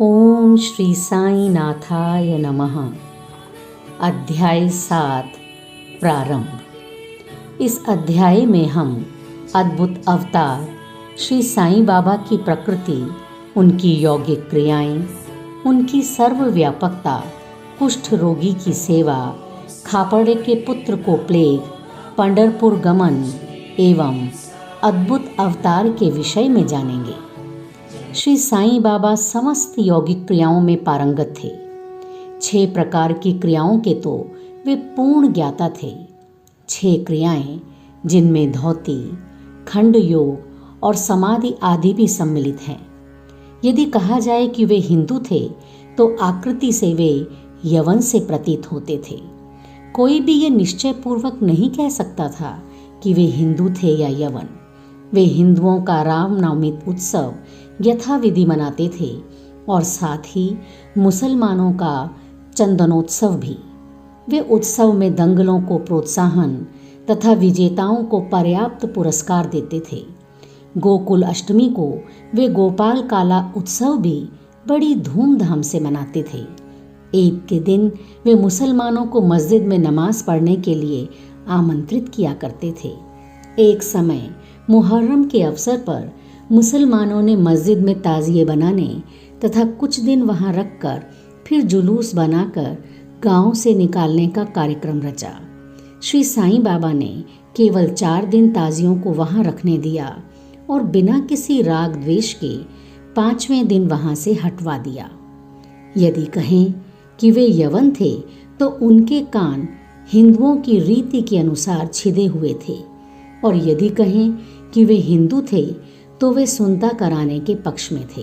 ओम श्री साई नाथाय नमः। अध्याय 7 प्रारंभ। इस अध्याय में हम अद्भुत अवतार श्री साईं बाबा की प्रकृति, उनकी यौगिक क्रियाएं, उनकी सर्वव्यापकता, कुष्ठ रोगी की सेवा, खापड़े के पुत्र को प्लेग, पंढरपुर गमन एवं अद्भुत अवतार के विषय में जानेंगे। श्री साईं बाबा समस्त यौगिक क्रियाओं में पारंगत थे। 6 प्रकार की क्रियाओं के तो वे पूर्ण ज्ञाता थे। 6 क्रियाएं जिनमें धौती, खंड योग और समाधि आदि भी सम्मिलित हैं। यदि कहा जाए कि वे हिंदू थे तो आकृति से वे यवन से प्रतीत होते थे। कोई भी ये निश्चय पूर्वक नहीं कह सकता था कि वे हिंदू थे या यवन। वे हिंदुओं का रामनवमी उत्सव यथाविधि मनाते थे और साथ ही मुसलमानों का चंदनोत्सव भी। वे उत्सव में दंगलों को प्रोत्साहन तथा विजेताओं को पर्याप्त पुरस्कार देते थे। गोकुल अष्टमी को वे गोपाल काला उत्सव भी बड़ी धूमधाम से मनाते थे। ईद के दिन वे मुसलमानों को मस्जिद में नमाज पढ़ने के लिए आमंत्रित किया करते थे। एक समय मुहर्रम के अवसर पर मुसलमानों ने मस्जिद में ताजिए बनाने तथा कुछ दिन वहां रखकर फिर जुलूस बनाकर गांव से निकालने का कार्यक्रम रचा। श्री साईं बाबा ने केवल 4 दिन ताजियों को वहां रखने दिया और बिना किसी राग द्वेष के 5वें दिन वहां से हटवा दिया। यदि कहें कि वे यवन थे तो उनके कान हिंदुओं की रीति के अनुसार छिदे हुए थे, और यदि कहें कि वे हिंदू थे तो वे सुनता कराने के पक्ष में थे।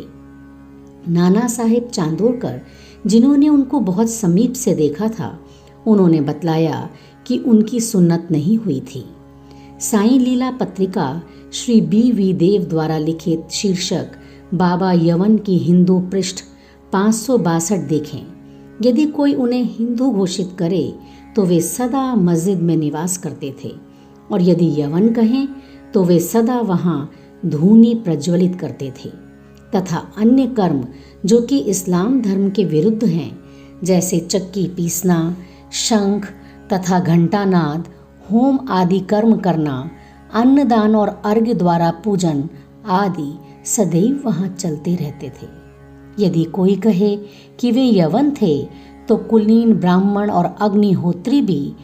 नाना साहेब चांदोरकर, जिन्होंने उनको बहुत समीप से देखा था, उन्होंने बतलाया कि उनकी सुन्नत नहीं हुई थी। साईं लीला पत्रिका श्री B.V. देव द्वारा लिखित शीर्षक बाबा यवन की हिंदू पृष्ठ 562 देखें। यदि कोई उन्हें हिंदू घोषित करे तो वे सदा मस्जिद में निवास करते थे, और यदि यवन कहें तो वे सदा वहां धूनी प्रज्वलित करते थे तथा अन्य कर्म जो कि इस्लाम धर्म के विरुद्ध हैं, जैसे चक्की पीसना, शंख तथा घंटानाद, होम आदि कर्म करना, अन्नदान और अर्घ्य द्वारा पूजन आदि सदैव वहां चलते रहते थे। यदि कोई कहे कि वे यवन थे तो कुलीन ब्राह्मण और अग्निहोत्री भी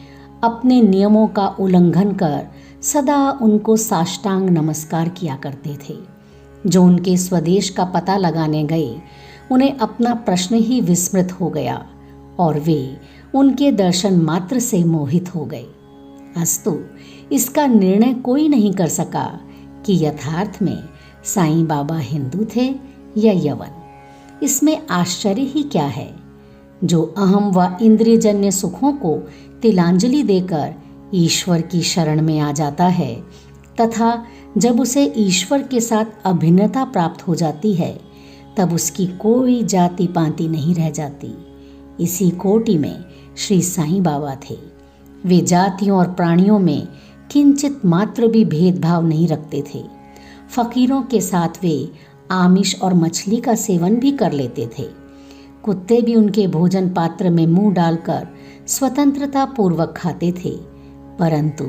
अपने नियमों का उल्लंघन कर सदा उनको साष्टांग नमस्कार किया करते थे। जो उनके स्वदेश का पता लगाने गए, उन्हें अपना प्रश्न ही विस्मृत हो गया और वे उनके दर्शन मात्र से मोहित हो गए। अस्तु, इसका निर्णय कोई नहीं कर सका कि यथार्थ में साईं बाबा हिंदू थे या यवन। इसमें आश्चर्य ही क्या है। जो अहम व इंद्रियजन्य सुखों को तिलांजलि देकर ईश्वर की शरण में आ जाता है तथा जब उसे ईश्वर के साथ अभिन्नता प्राप्त हो जाती है, तब उसकी कोई जाति पाति नहीं रह जाती। इसी कोटि में श्री साईं बाबा थे। वे जातियों और प्राणियों में किंचित मात्र भी भेदभाव नहीं रखते थे। फकीरों के साथ वे आमिष और मछली का सेवन भी कर लेते थे। कुत्ते भी उनके भोजन पात्र में मुंह डालकर स्वतंत्रता पूर्वक खाते थे, परंतु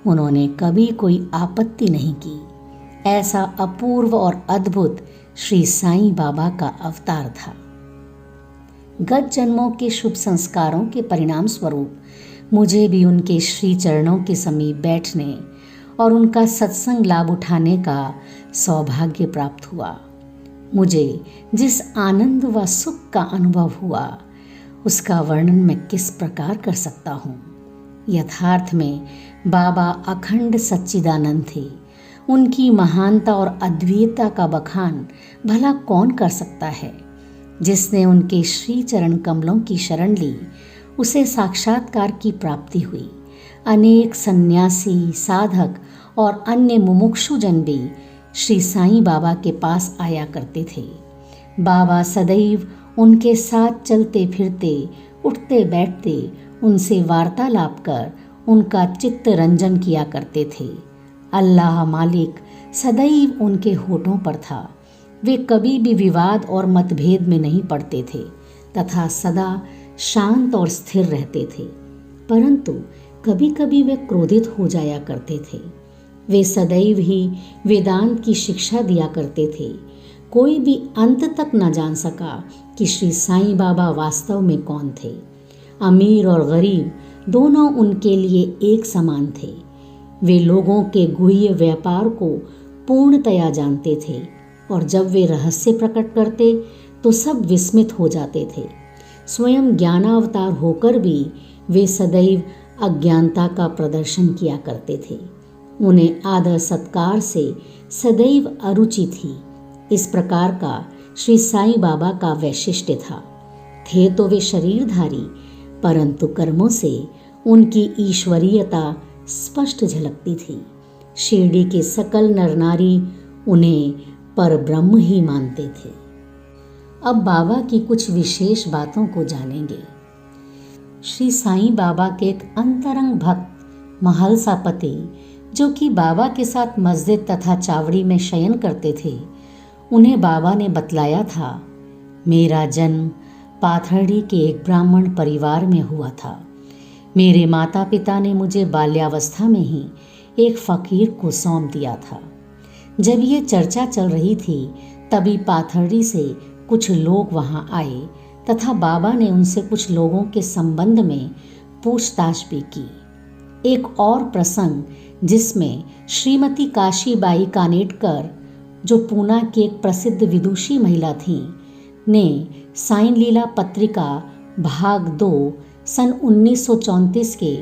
उन्होंने कभी कोई आपत्ति नहीं की। ऐसा अपूर्व और अद्भुत श्री साईं बाबा का अवतार था। गत जन्मों के शुभ संस्कारों के परिणाम स्वरूप मुझे भी उनके श्री चरणों के समीप बैठने और उनका सत्संग लाभ उठाने का सौभाग्य प्राप्त हुआ। मुझे जिस आनंद व सुख का अनुभव हुआ, उसका वर्णन मैं किस प्रकार कर सकता हूँ। यथार्थ में बाबा अखंड सच्चिदानंद थे। उनकी महानता और अद्वितीयता का बखान भला कौन कर सकता है। जिसने उनके श्री चरण कमलों की शरण ली, उसे साक्षात्कार की प्राप्ति हुई। अनेक सन्यासी, साधक और अन्य मुमुक्षुजन भी श्री साईं बाबा के पास आया करते थे। बाबा सदैव उनके साथ चलते फिरते, उठते बैठते, उनसे वार्तालाप कर उनका चित्त रंजन किया करते थे। अल्लाह मालिक सदैव उनके होठों पर था। वे कभी भी विवाद और मतभेद में नहीं पड़ते थे तथा सदा शांत और स्थिर रहते थे, परंतु कभी कभी वे क्रोधित हो जाया करते थे। वे सदैव ही वेदांत की शिक्षा दिया करते थे। कोई भी अंत तक न जान सका कि श्री साईं बाबा वास्तव में कौन थे। अमीर और गरीब दोनों उनके लिए एक समान थे। वे लोगों के गुह्य व्यापार को पूर्णतया जानते थे और जब वे रहस्य प्रकट करते तो सब विस्मित हो जाते थे। स्वयं ज्ञानावतार होकर भी वे सदैव अज्ञानता का प्रदर्शन किया करते थे। उन्हें आदर सत्कार से सदैव अरुचि थी। इस प्रकार का श्री साईं बाबा का वैशिष्ट्य था। थे तो वे शरीरधारी, परंतु कर्मों से उनकी ईश्वरीयता स्पष्ट झलकती थी। शिरडी के सकल नर नारी उन्हें परब्रह्म ही मानते थे। अब बाबा की कुछ विशेष बातों को जानेंगे। श्री साईं बाबा के एक अंतरंग भक्त महलसा पति, जो कि बाबा के साथ मस्जिद तथा चावड़ी में शयन करते थे, उन्हें बाबा ने बतलाया था, मेरा जन्म पाथर्डी के एक ब्राह्मण परिवार में हुआ था। मेरे माता पिता ने मुझे बाल्यावस्था में ही एक फकीर को सौंप दिया था। जब ये चर्चा चल रही थी तभी पाथर्डी से कुछ लोग वहाँ आए तथा बाबा ने उनसे कुछ लोगों के संबंध में पूछताछ भी की। एक और प्रसंग जिसमें श्रीमती काशीबाई कानेटकर, जो पूना की एक प्रसिद्ध विदुषी महिला थी, ने साईं लीला पत्रिका भाग 2 सन 1934 के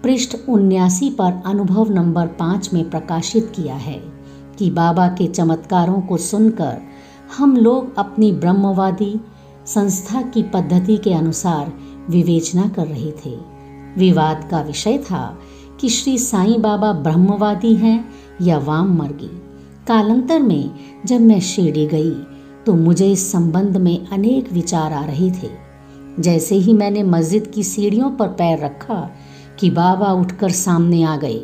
पृष्ठ 79 पर अनुभव नंबर 5 में प्रकाशित किया है कि बाबा के चमत्कारों को सुनकर हम लोग अपनी ब्रह्मवादी संस्था की पद्धति के अनुसार विवेचना कर रहे थे। विवाद का विषय था कि श्री साईं बाबा ब्रह्मवादी हैं या वाम मार्गी। कालांतर में जब मैं शिरडी गई तो मुझे इस संबंध में अनेक विचार आ रहे थे। जैसे ही मैंने मस्जिद की सीढ़ियों पर पैर रखा कि बाबा उठकर सामने आ गए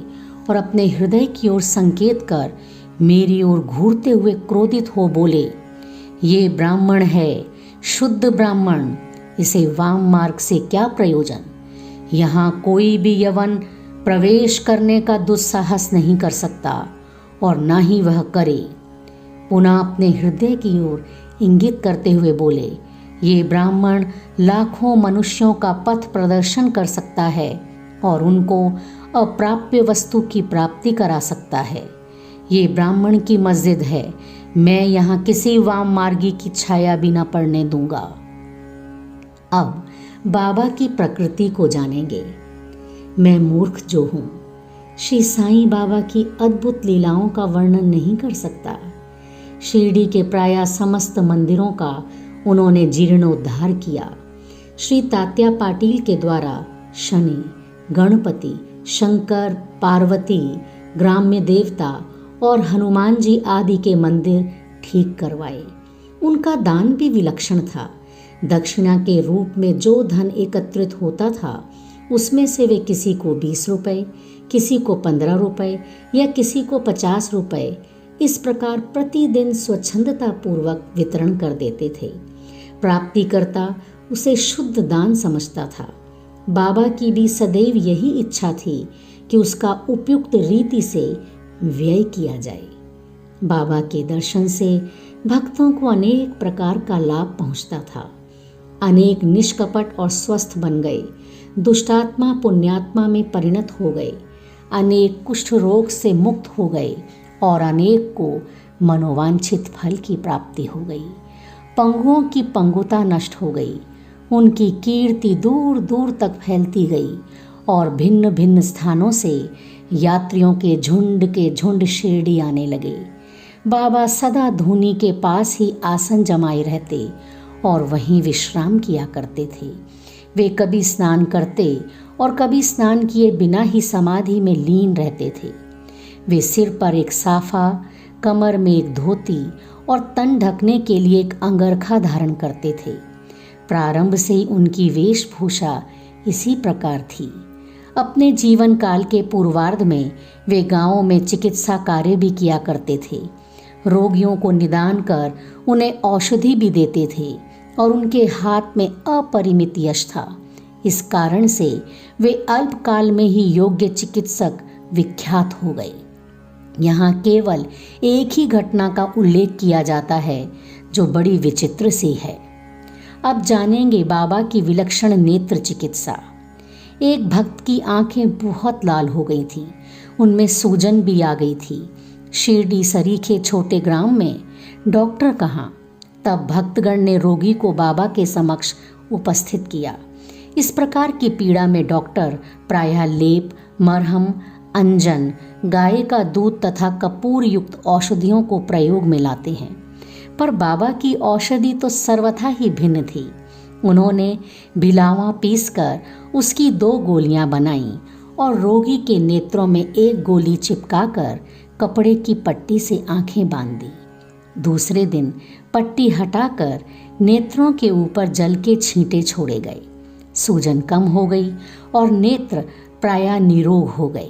और अपने हृदय की ओर संकेत कर मेरी ओर घूरते हुए क्रोधित हो बोले, ये ब्राह्मण है, शुद्ध ब्राह्मण, इसे वाम मार्ग से क्या प्रयोजन। यहाँ कोई भी यवन प्रवेश करने का दुस्साहस नहीं कर सकता और ना ही वह करे। पुनः अपने हृदय की ओर इंगित करते हुए बोले, ये ब्राह्मण लाखों मनुष्यों का पथ प्रदर्शन कर सकता है और उनको अप्राप्य वस्तु की प्राप्ति करा सकता है। ये ब्राह्मण की मस्जिद है, मैं यहाँ किसी वाम मार्गी की छाया भी न पड़ने दूंगा। अब बाबा की प्रकृति को जानेंगे। मैं मूर्ख जो हूँ, श्री साईं बाबा की अद्भुत लीलाओं का वर्णन नहीं कर सकता। शिरडी के प्रायः समस्त मंदिरों का उन्होंने जीर्णोद्धार किया। श्री तात्या पाटिल के द्वारा शनि, गणपति, शंकर, पार्वती, ग्राम्य देवता और हनुमान जी आदि के मंदिर ठीक करवाए। उनका दान भी विलक्षण था। दक्षिणा के रूप में जो धन एकत्रित होता था उसमें से वे किसी को 20 रुपये, किसी को 15 रुपये या किसी को 50 रुपये, इस प्रकार प्रतिदिन स्वच्छंदता पूर्वक वितरण कर देते थे। प्राप्तिकर्ता उसे शुद्ध दान समझता था। बाबा की भी सदैव यही इच्छा थी कि उसका उपयुक्त रीति से व्यय किया जाए। बाबा के दर्शन से भक्तों को अनेक प्रकार का लाभ पहुंचता था। अनेक निष्कपट और स्वस्थ बन गए, दुष्टात्मा पुण्यात्मा में परिणत हो गए, अनेक कुष्ठ रोग से मुक्त हो गए और अनेक को मनोवांछित फल की प्राप्ति हो गई। पंगुओं की पंगुता नष्ट हो गई, उनकी कीर्ति दूर दूर तक फैलती गई और भिन्न भिन्न स्थानों से यात्रियों के झुंड शिरडी आने लगे। बाबा सदा धूनी के पास ही आसन जमाए रहते और वहीं विश्राम किया करते थे। वे कभी स्नान करते और कभी स्नान किए बिना ही समाधि में लीन रहते थे। वे सिर पर एक साफा, कमर में एक धोती और तन ढकने के लिए एक अंगरखा धारण करते थे। प्रारंभ से ही उनकी वेशभूषा इसी प्रकार थी। अपने जीवन काल के पूर्वार्ध में वे गांवों में चिकित्सा कार्य भी किया करते थे। रोगियों को निदान कर उन्हें औषधि भी देते थे और उनके हाथ में अपरिमित यश था। इस कारण से वे अल्पकाल में ही योग्य चिकित्सक विख्यात हो गए। यहाँ केवल एक ही घटना का उल्लेख किया जाता है जो बड़ी विचित्र सी है। अब जानेंगे बाबा की विलक्षण नेत्र चिकित्सा। एक भक्त की आंखें बहुत लाल हो गई थीं, उनमें सूजन भी आ गई थी। शिरडी सरीखे छोटे ग्राम में डॉक्टर कहाँ। तब भक्तगण ने रोगी को बाबा के समक्ष उपस्थित किया। इस प्रकार की पीड़ा में डॉक्टर प्रायः लेप, मरहम, अंजन, गाय का दूध तथा कपूर युक्त औषधियों को प्रयोग में लाते हैं, पर बाबा की औषधि तो सर्वथा ही भिन्न थी। उन्होंने भिलावा पीसकर उसकी 2 गोलियां बनाईं और रोगी के नेत्रों में एक गोली चिपकाकर कपड़े की पट्टी से आंखें बांध दी। दूसरे दिन पट्टी हटाकर नेत्रों के ऊपर जल के छींटे छोड़े गए। सूजन कम हो गई और नेत्र प्रायः निरोग हो गए।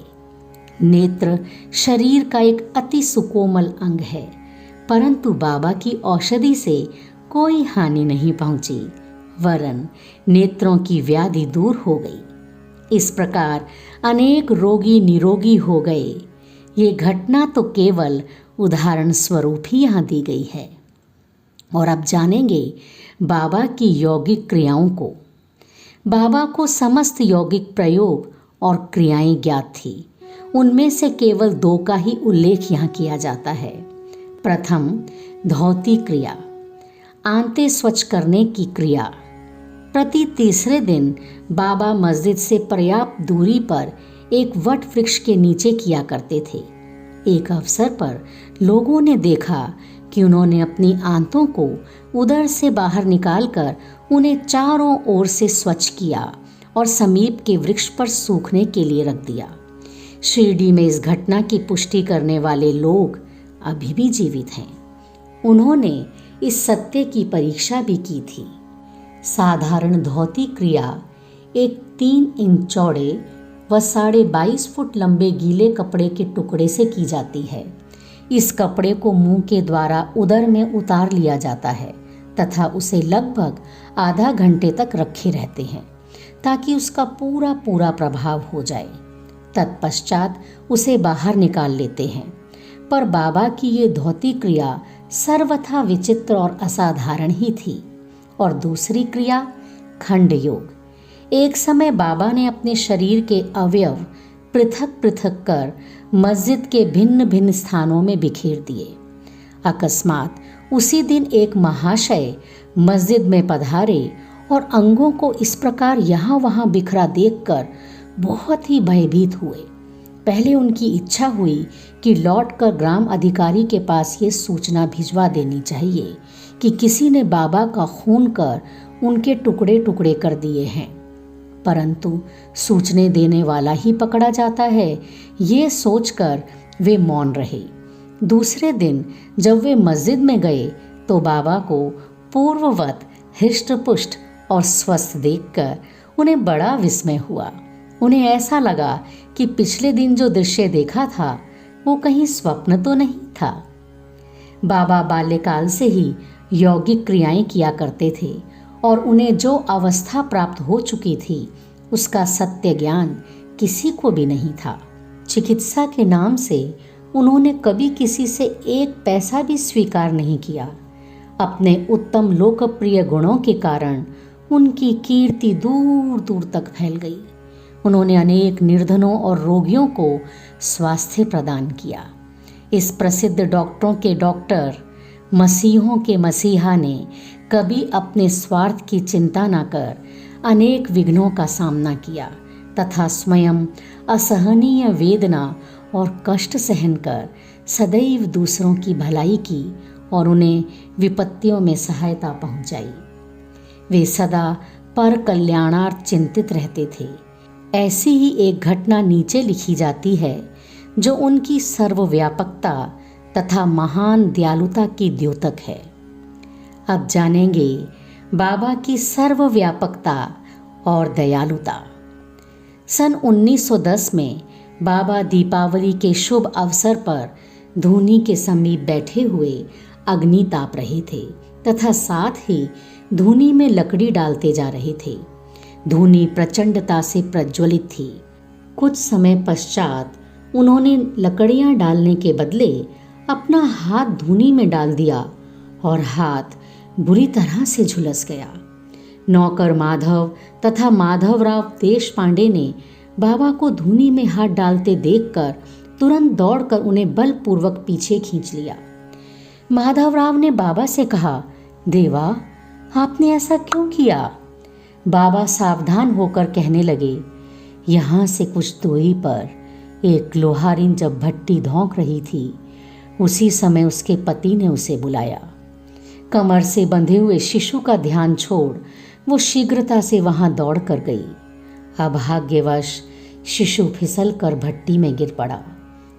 नेत्र शरीर का एक अति सुकोमल अंग है, परंतु बाबा की औषधि से कोई हानि नहीं पहुंची, वरन नेत्रों की व्याधि दूर हो गई। इस प्रकार अनेक रोगी निरोगी हो गए। ये घटना तो केवल उदाहरण स्वरूप ही यहाँ दी गई है। और अब जानेंगे बाबा की यौगिक क्रियाओं को। बाबा को समस्त यौगिक प्रयोग और क्रियाएं ज्ञात थी। उनमें से केवल 2 का ही उल्लेख यहाँ किया जाता है। प्रथम, धौती क्रिया, आंतें स्वच्छ करने की क्रिया। प्रति तीसरे दिन बाबा मस्जिद से पर्याप्त दूरी पर एक वट वृक्ष के नीचे किया करते थे। एक अवसर पर लोगों ने देखा कि उन्होंने अपनी आंतों को उदर से बाहर निकालकर उन्हें चारों ओर से स्वच्छ किया और समीप के वृक्ष पर सूखने के लिए रख दिया। शिरडी में इस घटना की पुष्टि करने वाले लोग अभी भी जीवित हैं। उन्होंने इस सत्य की परीक्षा भी की थी। साधारण धौती क्रिया एक 3 इंच चौड़े व 22.5 फुट लंबे गीले कपड़े के टुकड़े से की जाती है। इस कपड़े को मुंह के द्वारा उदर में उतार लिया जाता है तथा उसे लगभग आधा घंटे तक रखे रहते हैं ताकि उसका पूरा प्रभाव हो जाए। तत्पश्चात उसे बाहर निकाल लेते हैं। पर बाबा की ये धौती क्रिया सर्वथा विचित्र और असाधारण ही थी। और दूसरी क्रिया, खंड योग। एक समय बाबा ने अपने शरीर के अवयव पृथक पृथक कर मस्जिद के भिन्न भिन्न स्थानों में बिखेर दिए। अकस्मात उसी दिन एक महाशय मस्जिद में पधारे और अंगों को इस प्रकार यहाँ वहाँ बिखरा देखकर बहुत ही भयभीत हुए। पहले उनकी इच्छा हुई कि लौटकर ग्राम अधिकारी के पास ये सूचना भिजवा देनी चाहिए कि किसी ने बाबा का खून कर उनके टुकड़े टुकड़े कर दिए हैं, परंतु सूचने देने वाला ही पकड़ा जाता है, ये सोचकर वे मौन रहे। दूसरे दिन जब वे मस्जिद में गए तो बाबा को पूर्ववत हृष्ट-पुष्ट और स्वस्थ देखकर उन्हें बड़ा विस्मय हुआ। उन्हें ऐसा लगा कि पिछले दिन जो दृश्य देखा था वो कहीं स्वप्न तो नहीं था। बाबा बाल्यकाल से ही यौगिक क्रियाएं किया करते थे और उन्हें जो अवस्था प्राप्त हो चुकी थी उसका सत्य ज्ञान किसी को भी नहीं था। चिकित्सा के नाम से उन्होंने कभी किसी से 1 पैसा भी स्वीकार नहीं किया। अपने उत्तम लोकप्रिय गुणों के कारण उनकी कीर्ति दूर दूर तक फैल गई। उन्होंने अनेक निर्धनों और रोगियों को स्वास्थ्य प्रदान किया। इस प्रसिद्ध डॉक्टरों के डॉक्टर, मसीहों के मसीहा ने कभी अपने स्वार्थ की चिंता न कर अनेक विघ्नों का सामना किया तथा स्वयं असहनीय वेदना और कष्ट सहन कर सदैव दूसरों की भलाई की और उन्हें विपत्तियों में सहायता पहुंचाई। वे सदा पर कल्याणार्थ चिंतित रहते थे। ऐसी ही एक घटना नीचे लिखी जाती है जो उनकी सर्वव्यापकता तथा महान दयालुता की द्योतक है। अब जानेंगे बाबा की सर्वव्यापकता और दयालुता। सन 1910 में बाबा दीपावली के शुभ अवसर पर धूनी के समीप बैठे हुए अग्नि ताप रहे थे तथा साथ ही धूनी में लकड़ी डालते जा रहे थे। धूनी प्रचंडता से प्रज्वलित थी। कुछ समय पश्चात उन्होंने लकड़ियां डालने के बदले अपना हाथ धूनी में डाल दिया और हाथ बुरी तरह से झुलस गया। नौकर माधव तथा माधवराव देशपांडे ने बाबा को धूनी में हाथ डालते देखकर तुरंत दौड़कर उन्हें बलपूर्वक पीछे खींच लिया। माधवराव ने बाबा से कहा, देवा, आपने ऐसा क्यों किया? बाबा सावधान होकर कहने लगे, यहाँ से कुछ दूरी पर एक लोहारिन जब भट्टी धौंक रही थी, उसी समय उसके पति ने उसे बुलाया। कमर से बंधे हुए शिशु का ध्यान छोड़ वो शीघ्रता से वहां दौड़ कर गई। अभाग्यवश शिशु फिसल कर भट्टी में गिर पड़ा।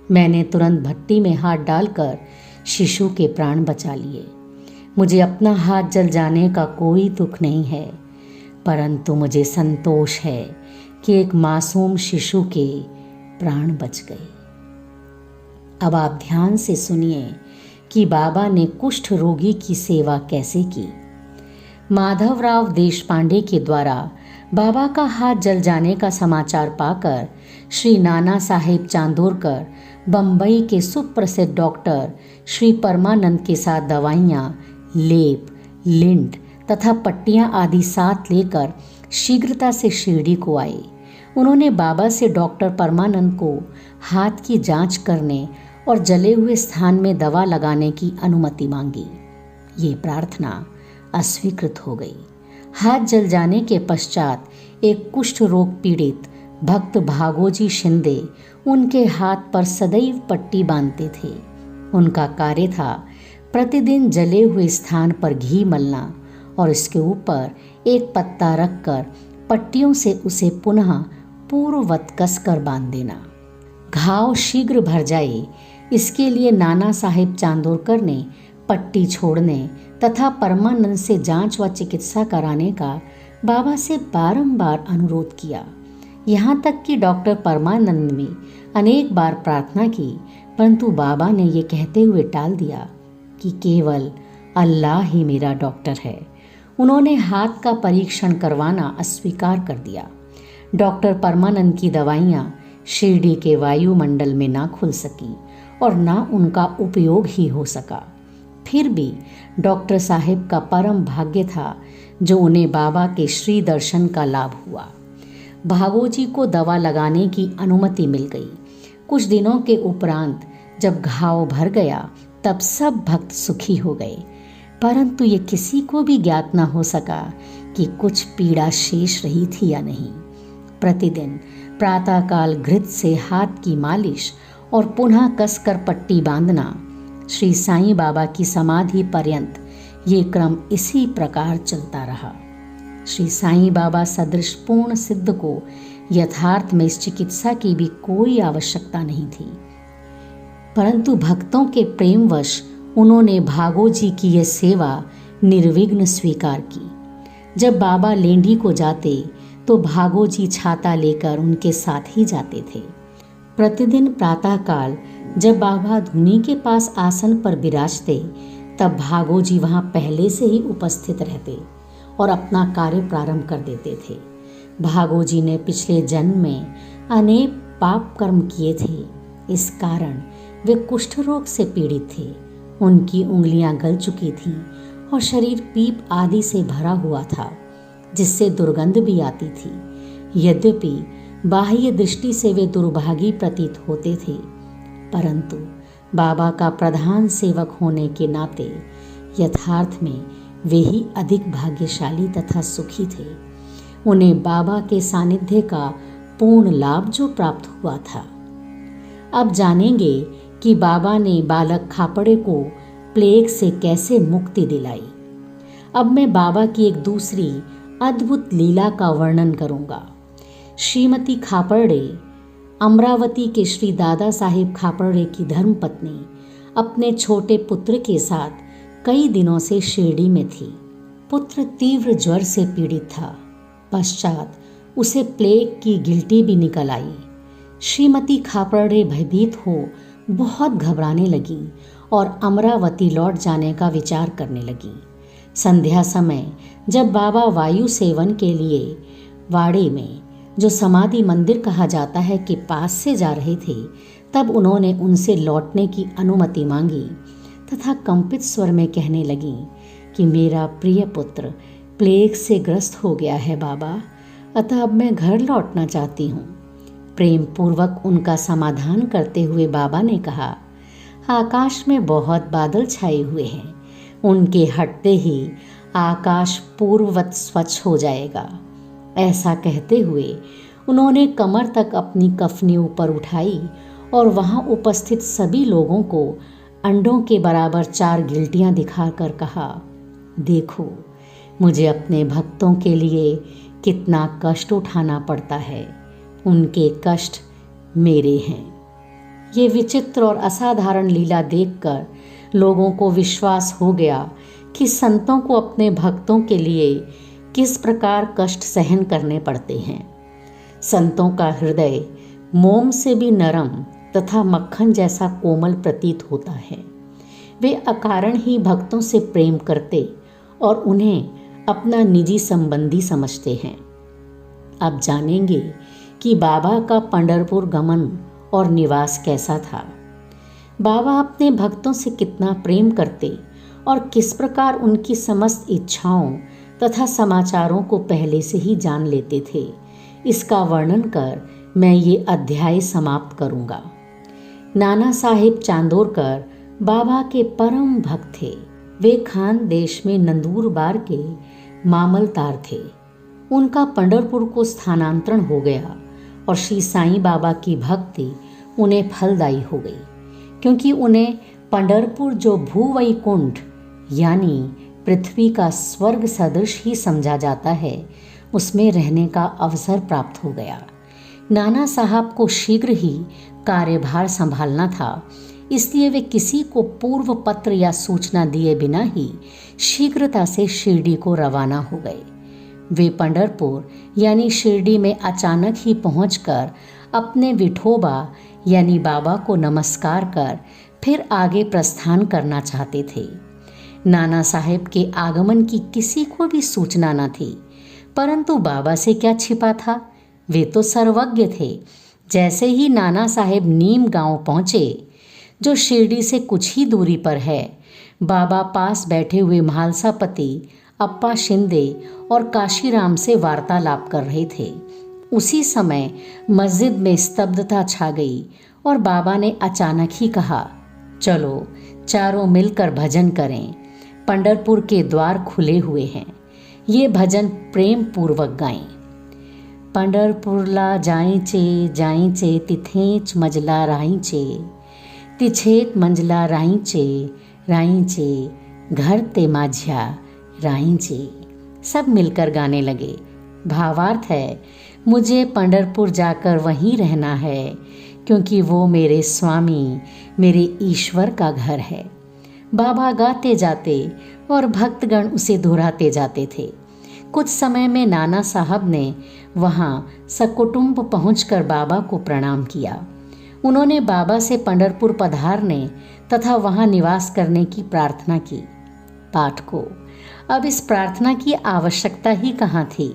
मैंने तुरंत भट्टी में हाथ डालकर शिशु के प्राण बचा लिए। मुझे अपना हाथ जल जाने का कोई दुख नहीं है, परंतु मुझे संतोष है कि एक मासूम शिशु के प्राण बच गए। अब आप ध्यान से सुनिए कि बाबा ने कुष्ठ रोगी की सेवा कैसे की। माधवराव देशपांडे के द्वारा बाबा का हाथ जल जाने का समाचार पाकर श्री नाना साहेब चांदोरकर बंबई के सुप्रसिद्ध डॉक्टर श्री परमानंद के साथ दवाइयाँ, लेप, लिंट तथा पट्टियाँ आदि साथ लेकर शीघ्रता से शिरडी को आए। उन्होंने बाबा से डॉक्टर परमानंद को हाथ की जांच करने और जले हुए स्थान में दवा लगाने की अनुमति मांगी। ये प्रार्थना अस्वीकृत हो गई। हाथ जल जाने के पश्चात एक कुष्ठ रोग पीड़ित भक्त भागोजी शिंदे उनके हाथ पर सदैव पट्टी बांधते थे। उनका कार्य था प्रतिदिन जले हुए स्थान पर घी मलना और इसके ऊपर एक पत्ता रखकर पट्टियों से उसे पुनः पूर्ववत कसकर बांध देना। घाव शीघ्र भर जाए, इसके लिए नाना साहेब चांदोरकर ने पट्टी छोड़ने तथा परमानंद से जांच व चिकित्सा कराने का बाबा से बारंबार अनुरोध किया। यहाँ तक कि डॉक्टर परमानंद ने अनेक बार प्रार्थना की, परंतु बाबा ने ये कहते हुए टाल दिया कि केवल अल्लाह ही मेरा डॉक्टर है। उन्होंने हाथ का परीक्षण करवाना अस्वीकार कर दिया। डॉक्टर परमानंद की दवाइयाँ शिरडी के वायुमंडल में ना खुल सकी और ना उनका उपयोग ही हो सका। फिर भी डॉक्टर साहेब का परम भाग्य था जो उन्हें बाबा के श्री दर्शन का लाभ हुआ। भागोजी को दवा लगाने की अनुमति मिल गई। कुछ दिनों के उपरांत जब घाव भर गया तब सब भक्त सुखी हो गए, परंतु ये किसी को भी ज्ञात न हो सका कि कुछ पीड़ा शेष रही थी या नहीं। प्रतिदिन प्रातःकाल घृत से हाथ की मालिश और पुनः कसकर पट्टी बांधना, श्री साईं बाबा की समाधि पर्यंत ये क्रम इसी प्रकार चलता रहा। श्री साईं बाबा सदृश पूर्ण सिद्ध को यथार्थ में इस चिकित्सा की भी कोई आवश्यकता नहीं थी, परंतु भक्तों के प्रेमवश उन्होंने भागोजी की यह सेवा निर्विघ्न स्वीकार की। जब बाबा लेंडी को जाते तो भागोजी छाता लेकर उनके साथ ही जाते थे। प्रतिदिन प्रातःकाल जब बाबा धुनी के पास आसन पर विराजते तब भागोजी वहाँ पहले से ही उपस्थित रहते और अपना कार्य प्रारंभ कर देते थे। भागोजी ने पिछले जन्म में अनेक पाप कर्म किए थे, इस कारण वे कुष्ठ रोग से पीड़ित थे। उनकी उंगलियां गल चुकी थीं और शरीर पीप आदि से भरा हुआ था, जिससे दुर्गंध भी आती थी। यद्यपि बाह्य दृष्टि से वे दुर्भागी प्रतीत होते थे, परंतु बाबा का प्रधान सेवक होने के नाते यथार्थ में वे ही अधिक भाग्यशाली तथा सुखी थे। उन्हें बाबा के सानिध्य का पूर्ण लाभ जो प्राप्त हुआ था। अब जानेंगे कि बाबा ने बालक खापड़े को प्लेग से कैसे मुक्ति दिलाई। अब मैं बाबा की एक दूसरी अद्भुत लीला का वर्णन करूंगा। श्रीमती खापड़े अमरावती के श्री दादा साहेब खापड़े की धर्मपत्नी अपने छोटे पुत्र के साथ कई दिनों से शिरडी में थी। पुत्र तीव्र ज्वर से पीड़ित था। पश्चात उसे प्लेग की गिल्टी भी निकल आई। श्रीमती खापड़े भयभीत हो बहुत घबराने लगी और अमरावती लौट जाने का विचार करने लगी। संध्या समय जब बाबा वायु सेवन के लिए वाड़े में, जो समाधि मंदिर कहा जाता है, के पास से जा रहे थे, तब उन्होंने उनसे लौटने की अनुमति मांगी तथा कंपित स्वर में कहने लगी कि मेरा प्रिय पुत्र प्लेग से ग्रस्त हो गया है बाबा, अतः अब मैं घर लौटना चाहती हूँ। प्रेम पूर्वक उनका समाधान करते हुए बाबा ने कहा, आकाश में बहुत बादल छाए हुए हैं, उनके हटते ही आकाश पूर्ववत स्वच्छ हो जाएगा। ऐसा कहते हुए उन्होंने कमर तक अपनी कफनी ऊपर उठाई और वहां उपस्थित सभी लोगों को अंडों के बराबर 4 गिल्टियां दिखाकर कहा, देखो मुझे अपने भक्तों के लिए कितना कष्ट उठाना पड़ता है, उनके कष्ट मेरे हैं। ये विचित्र और असाधारण लीला देखकर लोगों को विश्वास हो गया कि संतों को अपने भक्तों के लिए किस प्रकार कष्ट सहन करने पड़ते हैं। संतों का हृदय मोम से भी नरम तथा मक्खन जैसा कोमल प्रतीत होता है। वे अकारण ही भक्तों से प्रेम करते और उन्हें अपना निजी संबंधी समझते हैं। अब जानेंगे कि बाबा का पंढरपुर गमन और निवास कैसा था। बाबा अपने भक्तों से कितना प्रेम करते और किस प्रकार उनकी समस्त इच्छाओं तथा समाचारों को पहले से ही जान लेते थे, इसका वर्णन कर मैं ये अध्याय समाप्त करूंगा। नाना साहेब चांदोरकर बाबा के परम भक्त थे। वे खान देश में नंदूरबार के मामलतार थे। उनका पंढरपुर को स्थानांतरण हो गया और श्री साईं बाबा की भक्ति उन्हें फलदायी हो गई, क्योंकि उन्हें पंढरपुर, जो भूवैकुंठ यानी पृथ्वी का स्वर्ग सदृश ही समझा जाता है, उसमें रहने का अवसर प्राप्त हो गया। नाना साहब को शीघ्र ही कार्यभार संभालना था, इसलिए वे किसी को पूर्व पत्र या सूचना दिए बिना ही शीघ्रता से शिरडी को रवाना हो गए। वे पंढरपुर यानी शिरडी में अचानक ही पहुंचकर अपने विठोबा यानी बाबा को नमस्कार कर फिर आगे प्रस्थान करना चाहते थे। नाना साहेब के आगमन की किसी को भी सूचना न थी, परंतु बाबा से क्या छिपा था, वे तो सर्वज्ञ थे। जैसे ही नाना साहेब नीम गांव पहुंचे, जो शिरडी से कुछ ही दूरी पर है, बाबा पास बैठे हुए म्हालसापति अप्पा शिंदे और काशीराम से वार्तालाप कर रहे थे। उसी समय मस्जिद में स्तब्धता छा गई और बाबा ने अचानक ही कहा, चलो चारों मिलकर भजन करें, पंढरपुर के द्वार खुले हुए हैं। ये भजन प्रेम पूर्वक गाएं। पंढरपुरला जाईचे तिथेच मजला राईचे, तिछेत मंजला राईचे घर ते माझ्या राईचे। सब मिलकर गाने लगे। भावार्थ है, मुझे पंढरपुर जाकर वहीं रहना है, क्योंकि वो मेरे स्वामी, मेरे ईश्वर का घर है। बाबा गाते जाते और भक्तगण उसे दोहराते जाते थे। कुछ समय में नाना साहब ने वहाँ सकुटुंब पहुंचकर बाबा को प्रणाम किया। उन्होंने बाबा से पंढरपुर पधारने तथा वहाँ निवास करने की प्रार्थना की। पाठ को अब इस प्रार्थना की आवश्यकता ही कहाँ थी।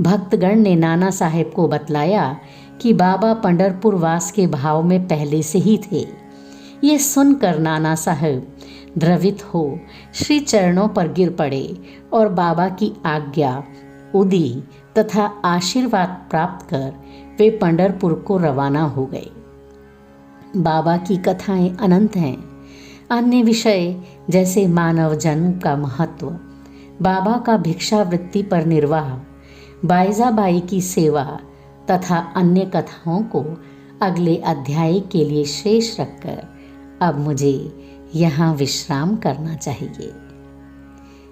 भक्तगण ने नाना साहेब को बतलाया कि बाबा पंढरपुर वास के भाव में पहले से ही थे। ये सुनकर नाना साहेब द्रवित हो श्री चरणों पर गिर पड़े और बाबा की आज्ञा, उदी तथा आशीर्वाद प्राप्त कर वे पंढरपुर को रवाना हो गए। बाबा की कथाएं अनंत हैं। अन्य विषय जैसे मानव जन्म का महत्व, बाबा का भिक्षावृत्ति पर निर्वाह, बाईजाबाई की सेवा तथा अन्य कथाओं को अगले अध्याय के लिए शेष रखकर अब मुझे यहाँ विश्राम करना चाहिए।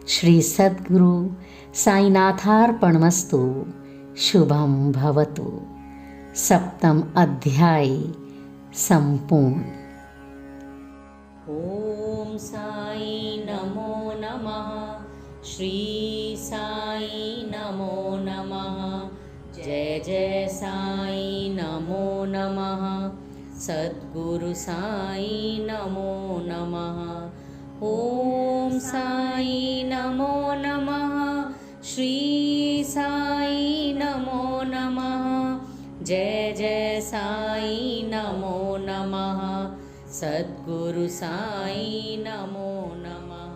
श्री सद्गुरु साईनाथार्पणमस्तु। शुभम भवतु। 7वां अध्याय संपूर्ण। ओम साई नमो नमः। श्री साई नमो नमः। जय जय साई नमो नमः। सद्गुरु साई नमो नमः। ओम साई नमो नमः। श्री साई नमो नमः। जय जय साई नमो नमः। सद्गुरु साई नमो नमः।